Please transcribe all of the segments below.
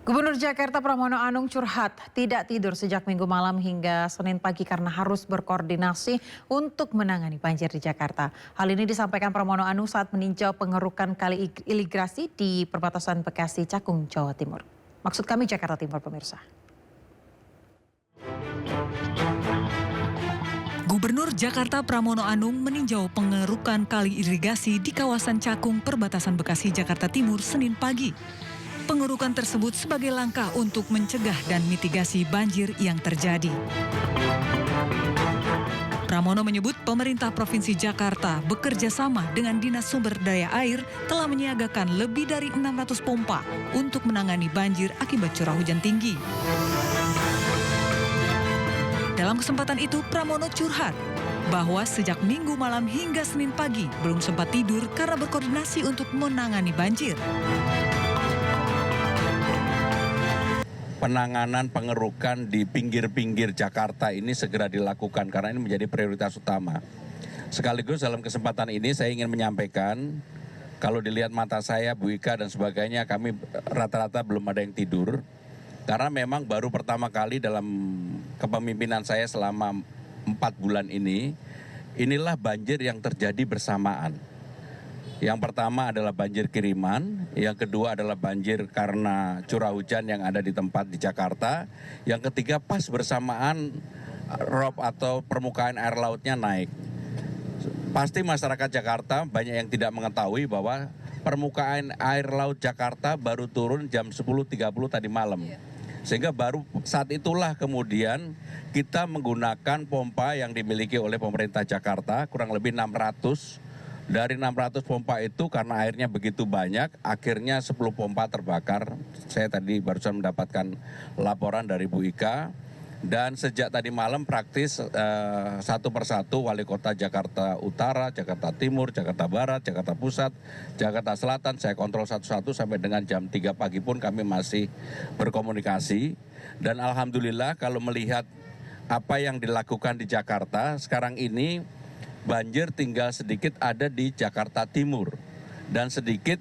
Gubernur Jakarta Pramono Anung curhat tidak tidur sejak Minggu malam hingga Senin pagi karena harus berkoordinasi untuk menangani banjir di Jakarta. Hal ini disampaikan Pramono Anung saat meninjau pengerukan kali irigrasi di perbatasan Bekasi Cakung, Jawa Timur. Maksud kami Jakarta Timur, pemirsa. Gubernur Jakarta Pramono Anung meninjau pengerukan kali irigasi di kawasan Cakung, perbatasan Bekasi, Jakarta Timur, Senin pagi. Pengerukan tersebut sebagai langkah untuk mencegah dan mitigasi banjir yang terjadi. Pramono menyebut pemerintah Provinsi Jakarta bekerja sama dengan Dinas Sumber Daya Air telah menyiagakan lebih dari 600 pompa untuk menangani banjir akibat curah hujan tinggi. Dalam kesempatan itu, Pramono curhat bahwa sejak Minggu malam hingga Senin pagi belum sempat tidur karena berkoordinasi untuk menangani banjir. Penanganan pengerukan di pinggir-pinggir Jakarta ini segera dilakukan karena ini menjadi prioritas utama. Sekaligus dalam kesempatan ini saya ingin menyampaikan, kalau dilihat mata saya, Bu Ika dan sebagainya, kami rata-rata belum ada yang tidur. Karena memang baru pertama kali dalam kepemimpinan saya selama 4 bulan ini, inilah banjir yang terjadi bersamaan. Yang pertama adalah banjir kiriman, yang kedua adalah banjir karena curah hujan yang ada di tempat di Jakarta, yang ketiga pas bersamaan rob atau permukaan air lautnya naik. Pasti masyarakat Jakarta banyak yang tidak mengetahui bahwa permukaan air laut Jakarta baru turun jam 10.30 tadi malam. Sehingga baru saat itulah kemudian kita menggunakan pompa yang dimiliki oleh pemerintah Jakarta, kurang lebih 600. Dari 600 pompa itu karena airnya begitu banyak, akhirnya 10 pompa terbakar. Saya tadi barusan mendapatkan laporan dari Bu Ika. Dan sejak tadi malam praktis satu persatu wali kota Jakarta Utara, Jakarta Timur, Jakarta Barat, Jakarta Pusat, Jakarta Selatan, saya kontrol satu-satu sampai dengan jam 3 pagi pun kami masih berkomunikasi. Dan alhamdulillah kalau melihat apa yang dilakukan di Jakarta sekarang ini, banjir tinggal sedikit ada di Jakarta Timur dan sedikit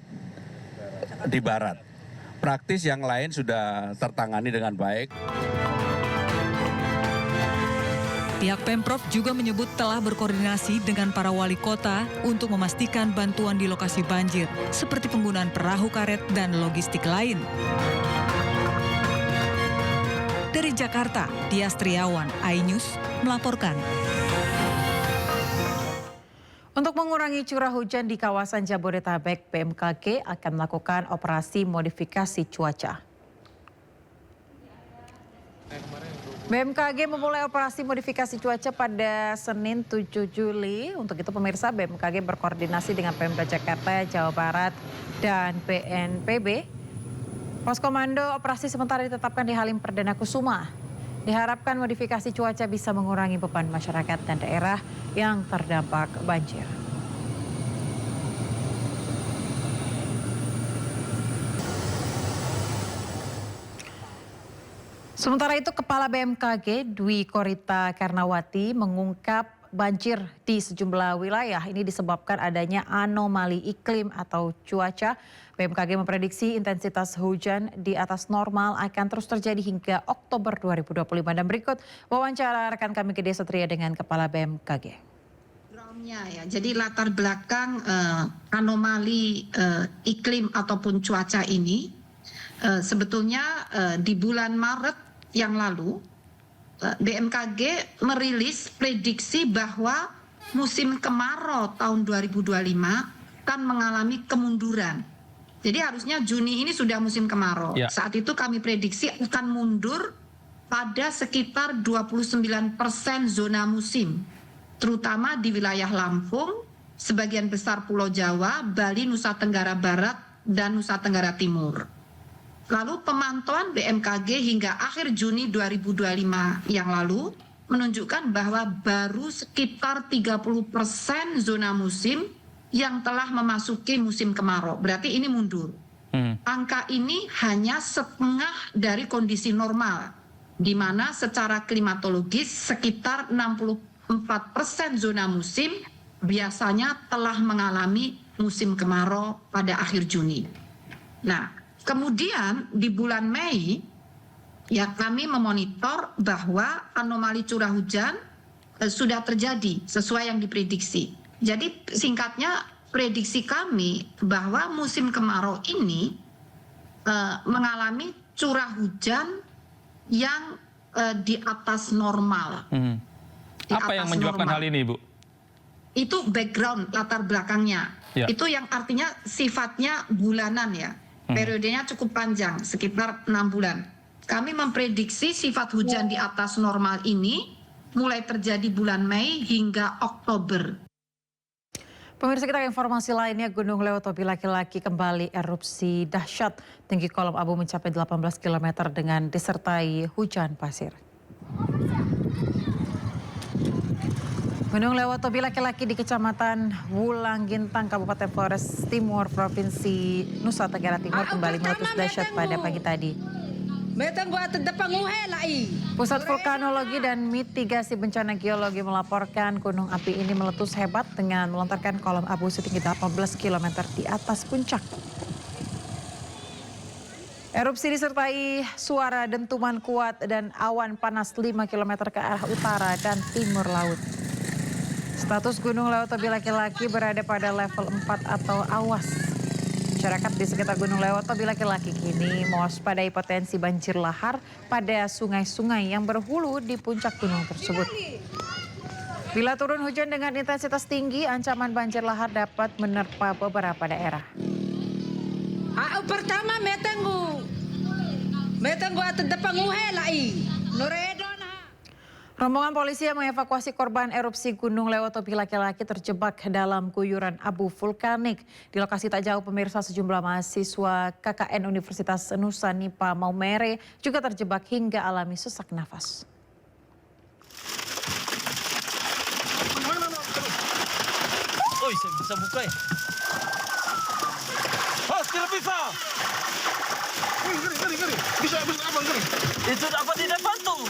di Barat. Praktis yang lain sudah tertangani dengan baik. Pihak Pemprov juga menyebut telah berkoordinasi dengan para wali kota untuk memastikan bantuan di lokasi banjir, seperti penggunaan perahu karet dan logistik lain. Dari Jakarta, Dias Triawan, iNews melaporkan. Untuk mengurangi curah hujan di kawasan Jabodetabek, BMKG akan melakukan operasi modifikasi cuaca. BMKG memulai operasi modifikasi cuaca pada Senin 7 Juli. Untuk itu pemirsa, BMKG berkoordinasi dengan Pemda Jakarta, Jawa Barat, dan BNPB. Poskomando operasi sementara ditetapkan di Halim Perdana Kusuma. Diharapkan modifikasi cuaca bisa mengurangi beban masyarakat dan daerah yang terdampak banjir. Sementara itu, Kepala BMKG Dwi Korita Karnawati mengungkap banjir di sejumlah wilayah ini disebabkan adanya anomali iklim atau cuaca. BMKG memprediksi intensitas hujan di atas normal akan terus terjadi hingga Oktober 2025. Dan berikut wawancara rekan kami Gede Satria dengan Kepala BMKG. Ya, jadi latar belakang anomali iklim ataupun cuaca ini sebetulnya di bulan Maret yang lalu BMKG merilis prediksi bahwa musim kemarau tahun 2025 akan mengalami kemunduran. Jadi harusnya Juni ini sudah musim kemarau. Ya. Saat itu kami prediksi akan mundur pada sekitar 29% zona musim, terutama di wilayah Lampung, sebagian besar Pulau Jawa, Bali, Nusa Tenggara Barat, dan Nusa Tenggara Timur. Lalu pemantauan BMKG hingga akhir Juni 2025 yang lalu menunjukkan bahwa baru sekitar 30% zona musim yang telah memasuki musim kemarau. Berarti ini mundur. Angka ini hanya setengah dari kondisi normal, di mana secara klimatologis sekitar 64% zona musim biasanya telah mengalami musim kemarau pada akhir Juni. Nah, Kemudian di bulan Mei, ya kami memonitor bahwa anomali curah hujan sudah terjadi sesuai yang diprediksi. Jadi singkatnya prediksi kami bahwa musim kemarau ini mengalami curah hujan yang di atas normal. Di Apa yang atas menyebabkan normal. hal ini, Bu? Itu background latar belakangnya. Ya. Itu yang artinya sifatnya bulanan ya. Periodenya cukup panjang, sekitar 6 bulan. Kami memprediksi sifat hujan di atas normal ini mulai terjadi bulan Mei hingga Oktober. Pemirsa, kita ke informasi lainnya, Gunung Lewotobi laki-laki kembali erupsi dahsyat. Tinggi kolom abu mencapai 18 km dengan disertai hujan pasir. Gunung Lewotobi laki-laki di Kecamatan Wulang Gintang, Kabupaten Flores Timur, Provinsi Nusa Tenggara Timur kembali meletus dahsyat pada pagi tadi. Pusat Vulkanologi dan Mitigasi Bencana Geologi melaporkan gunung api ini meletus hebat dengan melontarkan kolom abu setinggi 18 km di atas puncak. Erupsi disertai suara dentuman kuat dan awan panas 5 km ke arah utara dan timur laut. Status Gunung Lewotobi laki-laki berada pada level 4 atau awas. Masyarakat di sekitar Gunung Lewotobi laki-laki kini mewaspadai potensi banjir lahar pada sungai-sungai yang berhulu di puncak gunung tersebut. Bila turun hujan dengan intensitas tinggi, ancaman banjir lahar dapat menerpa beberapa daerah. Pertama metenggu at depan lai. Rombongan polisi yang mengevakuasi korban erupsi Gunung Lewotobi laki-laki terjebak dalam guyuran abu vulkanik. Di lokasi tak jauh, pemirsa, sejumlah mahasiswa KKN Universitas Nusa Nipa Maumere juga terjebak hingga alami sesak nafas. Oi, saya bisa buka ya? Oh, tidak bisa. Ngeri. Bisa apa ngeri? Itu apa tidak bantu?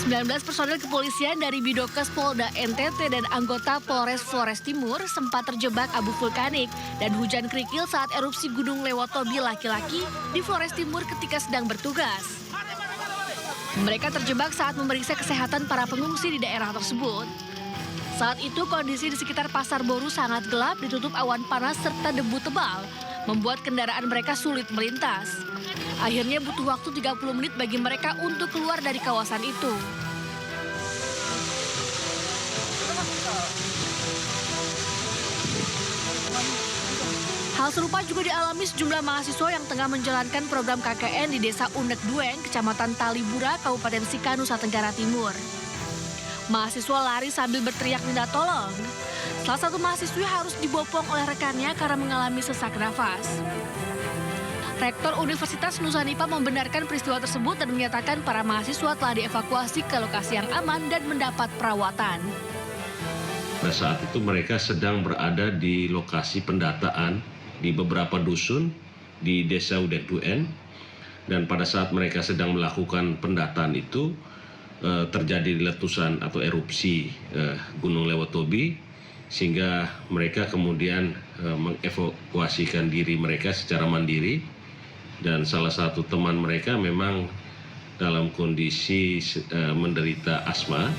19 personel kepolisian dari Bidokes Polda NTT dan anggota Polres Flores Timur sempat terjebak abu vulkanik dan hujan kerikil saat erupsi Gunung Lewotobi laki-laki di Flores Timur ketika sedang bertugas. Mereka terjebak saat memeriksa kesehatan para pengungsi di daerah tersebut. Saat itu kondisi di sekitar Pasar Boru sangat gelap, ditutup awan panas serta debu tebal, membuat kendaraan mereka sulit melintas. Akhirnya butuh waktu 30 menit bagi mereka untuk keluar dari kawasan itu. Hal serupa juga dialami sejumlah mahasiswa yang tengah menjalankan program KKN di Desa Unek Dueng, Kecamatan Talibura, Kabupaten Sika, Nusa Tenggara Timur. Mahasiswa lari sambil berteriak minta tolong. Salah satu mahasiswa harus dibopong oleh rekannya karena mengalami sesak nafas. Rektor Universitas Nusa Nipa membenarkan peristiwa tersebut dan menyatakan para mahasiswa telah dievakuasi ke lokasi yang aman dan mendapat perawatan. Pada saat itu mereka sedang berada di lokasi pendataan di beberapa dusun di Desa Unek Dueng, dan pada saat mereka sedang melakukan pendataan itu terjadi letusan atau erupsi Gunung Lewotobi, sehingga mereka kemudian mengevakuasikan diri mereka secara mandiri, dan salah satu teman mereka memang dalam kondisi menderita asma.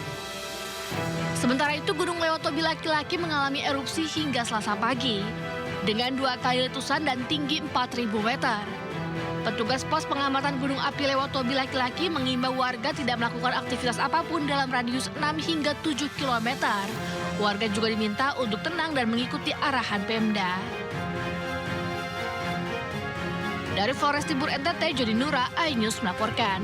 Sementara itu Gunung Lewotobi laki-laki mengalami erupsi hingga Selasa pagi dengan 2 kali letusan dan tinggi 4.000 meter. Petugas pos pengamatan Gunung Api Lewotobi laki-laki mengimbau warga tidak melakukan aktivitas apapun dalam radius 6 hingga 7 km. Warga juga diminta untuk tenang dan mengikuti arahan Pemda. Dari Flores Timur NTT, Jody Nura, iNews melaporkan.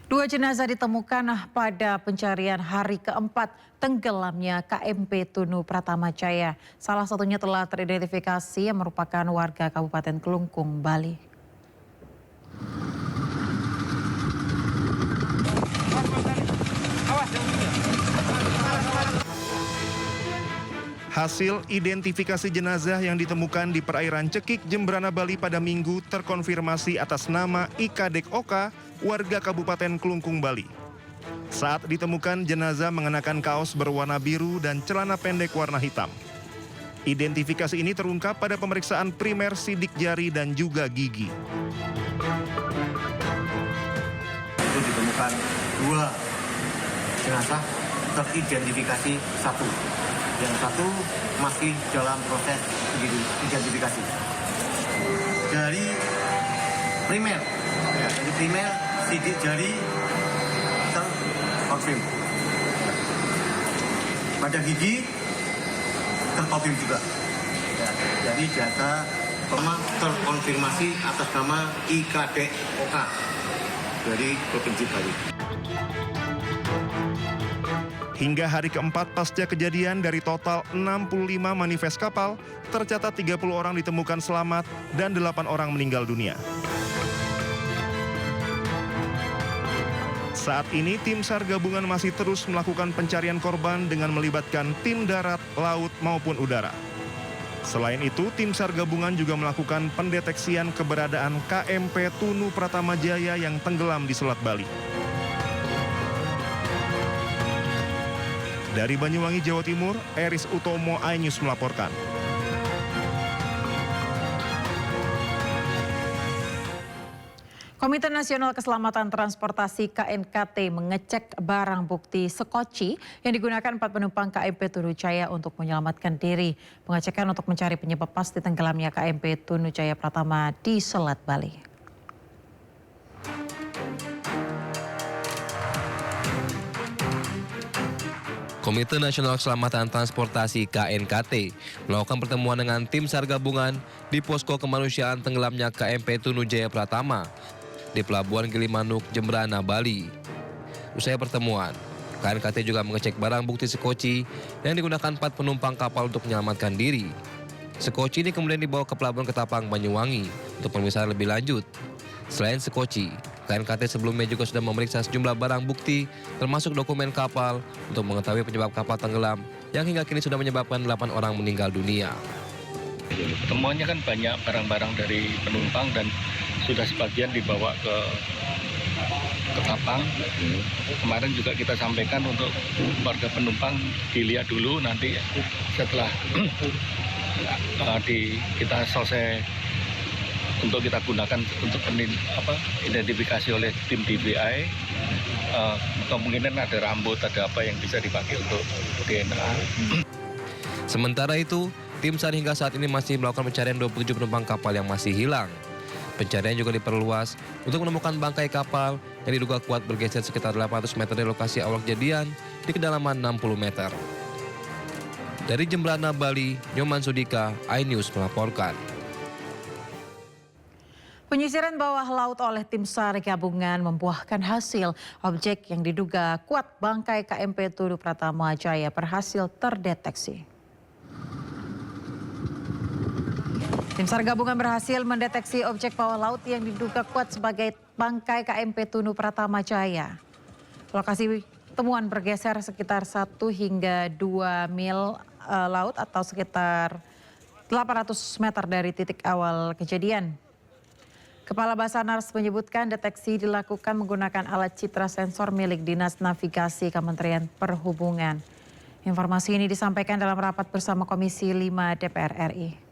2 jenazah ditemukan pada pencarian hari keempat tenggelamnya KMP Tunu Pratama Jaya. Salah satunya telah teridentifikasi yang merupakan warga Kabupaten Kelungkung, Bali. Hasil identifikasi jenazah yang ditemukan di perairan Cekik, Jembrana, Bali pada Minggu terkonfirmasi atas nama Ika Dek Oka, warga Kabupaten Kelungkung, Bali. Saat ditemukan, jenazah mengenakan kaos berwarna biru dan celana pendek warna hitam. Identifikasi ini terungkap pada pemeriksaan primer sidik jari dan juga gigi. Itu ditemukan 2 jenazah, teridentifikasi 1. Yang 1 masih dalam proses identifikasi. Dari primer, sidik jari terkonfirm. Pada gigi terkonfirm juga. Jadi data terkonfirmasi atas nama IKDEK OK dari Provinsi Bali. Hingga hari keempat pasca kejadian, dari total 65 manifest kapal, tercatat 30 orang ditemukan selamat dan 8 orang meninggal dunia. Saat ini tim SAR gabungan masih terus melakukan pencarian korban dengan melibatkan tim darat, laut maupun udara. Selain itu, tim SAR gabungan juga melakukan pendeteksian keberadaan KMP Tunu Pratama Jaya yang tenggelam di Selat Bali. Dari Banyuwangi, Jawa Timur, Eris Utomo, iNews melaporkan. Komite Nasional Keselamatan Transportasi KNKT mengecek barang bukti sekoci yang digunakan 4 penumpang KMP Tunu Jaya untuk menyelamatkan diri. Pengecekan untuk mencari penyebab pasti tenggelamnya KMP Tunu Jaya Pratama di Selat Bali. Komite Nasional Keselamatan Transportasi KNKT melakukan pertemuan dengan tim SAR gabungan di posko kemanusiaan tenggelamnya KMP Tunu Jaya Pratama di Pelabuhan Gilimanuk, Jembrana, Bali. Usai pertemuan, KNKT juga mengecek barang bukti sekoci yang digunakan 4 penumpang kapal untuk menyelamatkan diri. Sekoci ini kemudian dibawa ke Pelabuhan Ketapang, Banyuwangi untuk pemeriksaan lebih lanjut. Selain sekoci, KNKT sebelumnya juga sudah memeriksa sejumlah barang bukti termasuk dokumen kapal untuk mengetahui penyebab kapal tenggelam yang hingga kini sudah menyebabkan 8 orang meninggal dunia. Pertemuannya kan banyak barang-barang dari penumpang dan sudah sebagian dibawa ke Ketapang. Kemarin juga kita sampaikan untuk warga penumpang dilihat dulu, nanti setelah kita selesai untuk kita gunakan untuk identifikasi oleh tim DBI, kemungkinan ada rambut, ada apa yang bisa dipakai untuk DNA. Sementara itu, tim SAR hingga saat ini masih melakukan pencarian 27 penumpang kapal yang masih hilang. Pencarian juga diperluas untuk menemukan bangkai kapal yang diduga kuat bergeser sekitar 800 meter dari lokasi awal kejadian di kedalaman 60 meter. Dari Jembrana, Bali, Nyoman Sudika, iNews melaporkan. Penyisiran bawah laut oleh tim SAR gabungan membuahkan hasil. Objek yang diduga kuat bangkai KMP Tunu Pratama Jaya berhasil terdeteksi. Tim SAR gabungan berhasil mendeteksi objek bawah laut yang diduga kuat sebagai bangkai KMP Tunu Pratama Jaya. Lokasi temuan bergeser sekitar 1 hingga 2 mil laut atau sekitar 800 meter dari titik awal kejadian. Kepala Basarnas menyebutkan deteksi dilakukan menggunakan alat citra sensor milik Dinas Navigasi Kementerian Perhubungan. Informasi ini disampaikan dalam rapat bersama Komisi 5 DPR RI.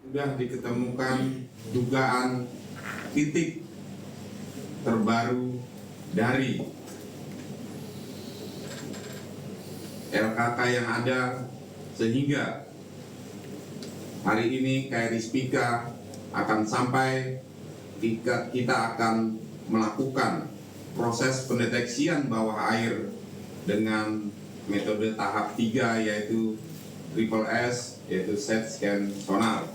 Sudah diketemukan dugaan titik terbaru dari LKK yang ada, sehingga hari ini KRI Spika akan sampai, kita akan melakukan proses pendeteksian bawah air dengan metode tahap 3 yaitu SSS, yaitu set scan sonar.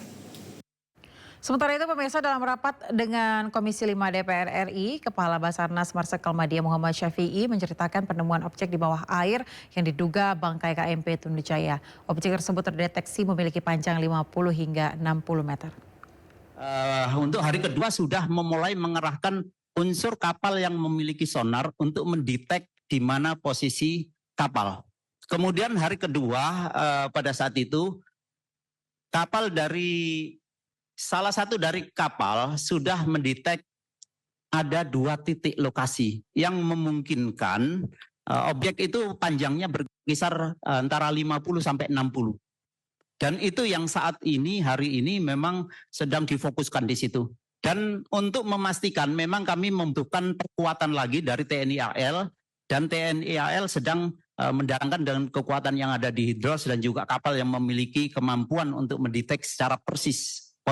Sementara itu pemirsa, dalam rapat dengan Komisi 5 DPR RI, Kepala Basarnas Marsikal Madya Muhammad Syafi'i menceritakan penemuan objek di bawah air yang diduga bangkai KMP Tunu Jaya. Objek tersebut terdeteksi memiliki panjang 50 hingga 60 meter. Untuk hari kedua sudah memulai mengerahkan unsur kapal yang memiliki sonar untuk mendetek di mana posisi kapal. Kemudian hari kedua pada saat itu kapal dari salah satu dari kapal sudah mendetek ada 2 titik lokasi yang memungkinkan objek itu panjangnya berkisar antara 50 sampai 60. Dan itu yang saat ini, hari ini memang sedang difokuskan di situ. Dan untuk memastikan memang kami membutuhkan perkuatan lagi dari TNI AL, dan TNI AL sedang mendatangkan dengan kekuatan yang ada di Hidros dan juga kapal yang memiliki kemampuan untuk mendeteksi secara persis